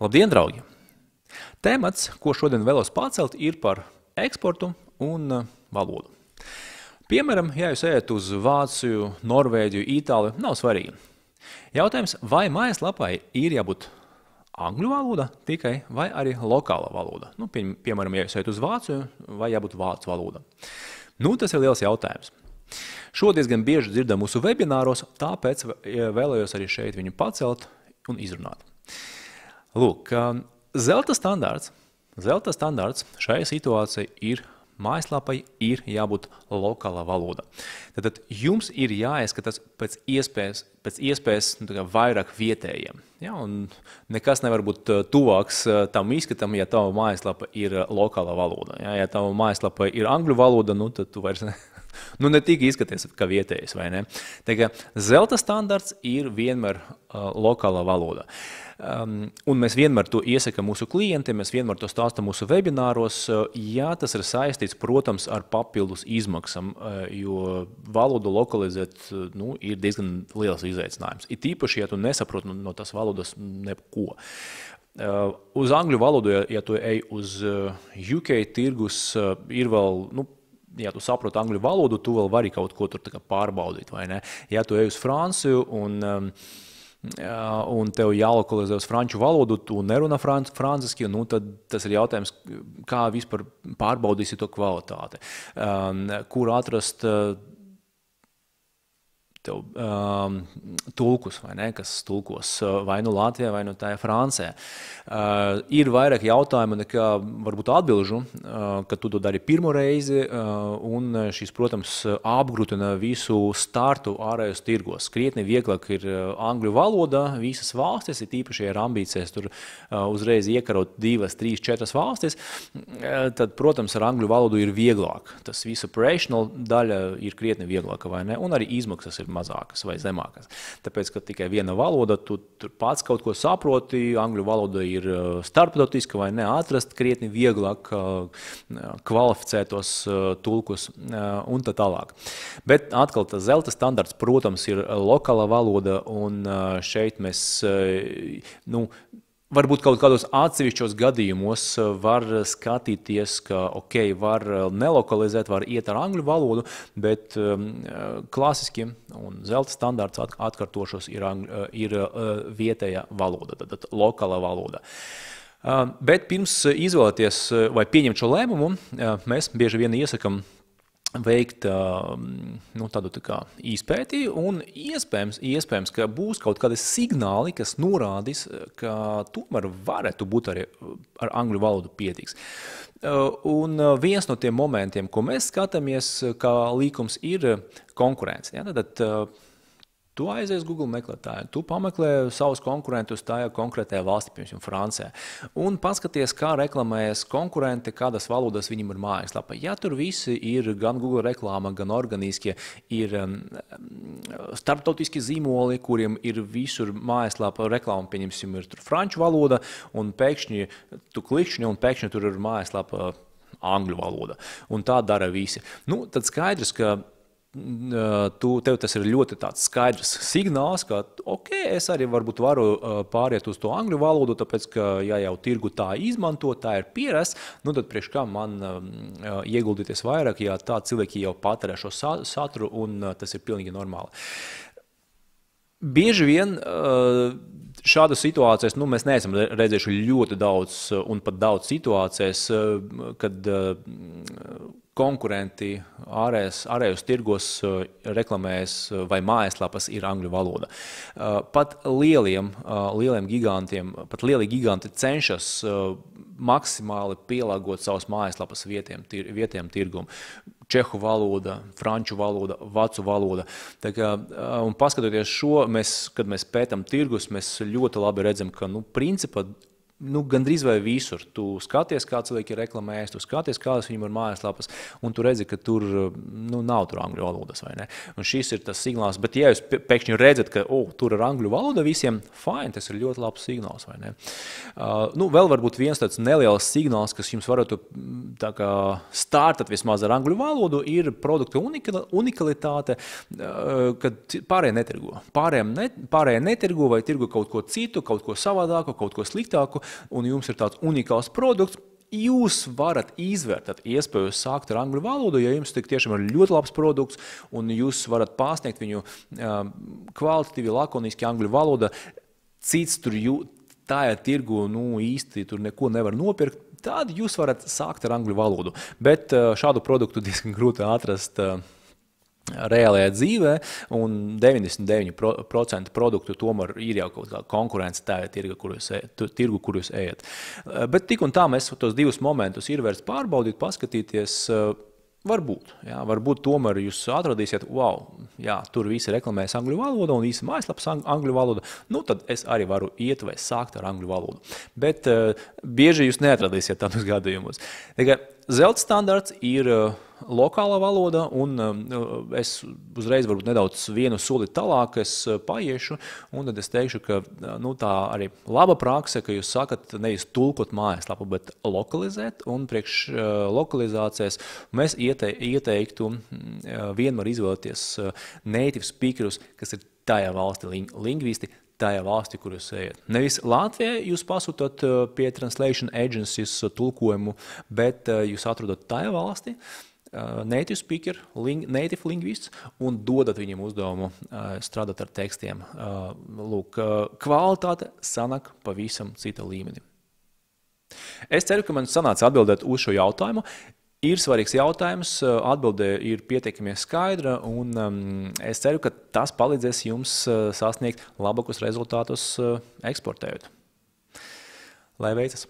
Labdien, draugi! Temats, ko šodien vēlos pacelt, ir par eksportu un valodu. Piemēram, ja jūs ejat uz Vāciju, Norvēģiju, Itāliju, nav svarīgi. Jautājums, vai mājaslapai ir jābūt angļu valoda tikai vai arī lokāla valoda? Piemēram, ja jūs ejat uz Vāciju, vai jābūt vācu valoda? Tas ir liels jautājums. Šodien gan bieži dzirdam mūsu webināros, tāpēc vēlējos arī šeit viņu pacelt un izrunāt. Lūk, zelta standarts šajā situācijā ir mājaslapai ir jābūt lokālā valoda. Tad jums ir jāieskatās pēc iespējas vairāk vietējiem. Ja, un nekas nevar būt tuvāks tam izskatam, ja tava mājaslapa ir lokālā valoda. Ja tava mājaslapa ir angļu valoda, tad tu vairs ne tik izskaties kā vietējais, vai ne? Tā kā zelta standarts ir vienmēr lokālā valoda. Un mēs vienmēr to iesakām mūsu klientiem, mēs vienmēr to stāstam mūsu webināros, ja tas ir saistīts, protams, ar papildus izmaksām, jo valodu lokalizēt ir diezgan liels izaicinājums. It īpaši, ja tu nesaproti no tās valodas neko. Uz angļu valodu, ja tu ej uz UK tirgus, ir vēl, ja tu saproti angļu valodu, tu vēl vari kaut ko tur pārbaudīt, vai ne? Ja tu ej uz Franciju un tev jālokalizē uz franču valodu, tu nerunā franciski, tad tas ir jautājums, kā vispār pārbaudīsi to kvalitāti. Kur atrast tev tulkus, vai ne, kas tulkos vai nu Latvijā, vai nu tajā Francē. Ir vairāk jautājumu nekā varbūt atbilžu, kad tu to dari pirmo reizi, un šis, protams, apgrūtina visu startu ārējos tirgos. Krietni vieglāk ir angļu valoda visas valstis, ir tīpaši ar ambīcijas tur uzreiz iekarot 2, 3, 4 valstis, tad, protams, ar angļu valodu ir vieglāk. Tas visu operational daļa ir krietni vieglāka, vai ne, un arī izmaksas ir mazākas vai zemākas. Tāpēc, ka tikai viena valoda, tu pats kaut ko saproti, angļu valoda ir starptautiska vai ne, atrast krietni vieglāk kvalificētos tulkus un tā tālāk. Bet atkal tas zelta standarts, protams, ir lokāla valoda, un šeit mēs, varbūt kaut kādos atsevišķos gadījumos var skatīties, ka var nelokalizēt, var iet ar angļu valodu, bet klasiski un zelta standarts atkārtošos ir vietējā valoda, tad lokālā valoda. Bet pirms izvēlēties vai pieņemt šo lēmumu, mēs bieži vien iesakam veikt tādu izpēti, un iespējams, ka būs kaut kādi signāli, kas norādīs, ka tomēr varētu būt arī ar angļu valodu pietiks. Un viens no tiem momentiem, ko mēs skatāmies, kā līkums, ir konkurence. Ja? Tad tu aizies Google meklētāju, tu pameklē savus konkurentus tajā konkrētajā valstī, piemēram, Francē, un paskaties, kā reklamējas konkurenti, kādas valodas viņam ir mājaslapa. Ja tur visi ir gan Google reklāma, gan organiskie, ir starptautiski zīmoli, kuriem ir visur mājaslapa reklāma, pieņemsim, ir tur franču valoda, un pēkšņi tu klikšķi, un pēkšņi tur ir mājaslapa angļu valoda. Un tā dara visi. Tad skaidrs, ka tev tas ir ļoti tāds skaidrs signāls, ka es arī varbūt varu pāriet uz to angļu valodu, tāpēc, ka ja jau tirgu tā izmanto, tā ir pierasts, tad priekš kā man ieguldīties vairāk, ja tā cilvēki jau patērē šo saturu, un tas ir pilnīgi normāli. Bieži vien šādas situācijas, mēs neesam redzējuši ļoti daudz un pat daudz situācijas, kad konkurenti ārējos tirgos reklamējas vai mājaslapas ir angļu valoda. Pat lieliem gigantiem, pat lieli giganti cenšas maksimāli pielāgot savas mājaslapas vietējiem tirgum. Čehu valoda, franču valoda, vācu valoda. Un paskatoties šo, kad mēs pētam tirgus, mēs ļoti labi redzam, ka principā gandrīz vai visur. Tu skaties, kā cilvēki ir reklamējis, tu skaties, kādas viņam ir mājaslapas, un tu redzi, ka tur nav tur angļu valodas, vai ne? Un šis ir tas signāls, bet ja jūs pēkšņi redzat, ka tur ir angļu valoda visiem, fine, tas ir ļoti labs signāls, vai ne? Vēl varbūt viens tāds neliels signāls, kas jums varētu startat vismaz ar angļu valodu, ir produkta unikalitāte, kad pārējie netirgo. Pārējie netirgo vai tirgo kaut ko citu, kaut ko savādāku, kaut ko sliktāku, un jums ir tāds unikāls produkts, jūs varat izvērtēt iespēju sākt ar angļu valodu, ja jums tik tiešām ir ļoti labs produkts, un jūs varat pasniegt viņu kvalitatīvi, lakoniski angļu valoda. Cits tur tajā tirgu īsti tur neko nevar nopirkt, tad jūs varat sākt ar angļu valodu. Bet šādu produktu diezgan grūti atrast reālajā dzīvē, un 99% produktu tomēr ir jau kaut kāda konkurence tajā tirgu, kur jūs ejat. Bet tik un tā mēs tos divus momentus ir vērts pārbaudīt, paskatīties. Varbūt tomēr jūs atradīsiet, tur visi reklamēs angļu valodu un visi mājaslapas angļu valodu, tad es arī varu iet vai sākt ar angļu valodu. Bet bieži jūs neatradīsiet tādus gadījumus. Zelta standarts ir lokālā valoda, un es uzreiz varbūt nedaudz vienu soli tālāk es paiešu, un tad es teikšu, ka tā arī laba prakse, ka jūs sakat nevis tulkot mājaslapu, bet lokalizēt, un priekš lokalizācijas mēs ieteiktu vienmēr izvēlēties native speakerus, kas ir tajā valsti lingvisti, tajā valsti, kur jūs ejat. Nevis Latvijai jūs pasūtat pie Translation Agencies tulkojumu, bet jūs atrodat tajā valsti, native speaker, native lingvists, un dodat viņam uzdevumu strādāt ar tekstiem. Kvalitāte sanāk pavisam cita līmenī. Es ceru, ka man sanāca atbildēt uz šo jautājumu. Ir svarīgs jautājums, atbilde ir pietiekami skaidra, un es ceru, ka tas palīdzēs jums sasniegt labākus rezultātus eksportējot. Lai veicas!